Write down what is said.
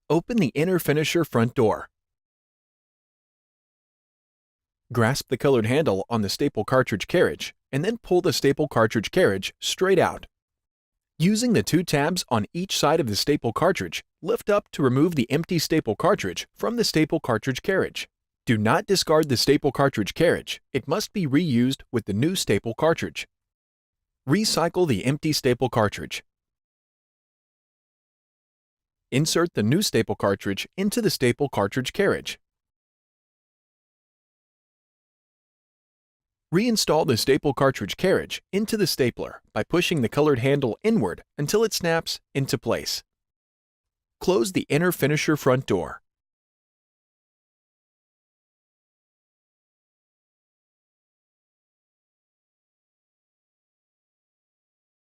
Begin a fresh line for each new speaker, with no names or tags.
Open the inner finisher front door. Grasp the colored handle on the staple cartridge carriage and then pull the staple cartridge carriage straight out. Using the two tabs on each side of the staple cartridge, lift up to remove the empty staple cartridge from the staple cartridge carriage. Do not discard the staple cartridge carriage. It must be reused with the new staple cartridge. Recycle the empty staple cartridge. Insert the new staple cartridge into the staple cartridge carriage. Reinstall the staple cartridge carriage into the stapler by pushing the colored handle inward until it snaps into place. Close the inner finisher front door.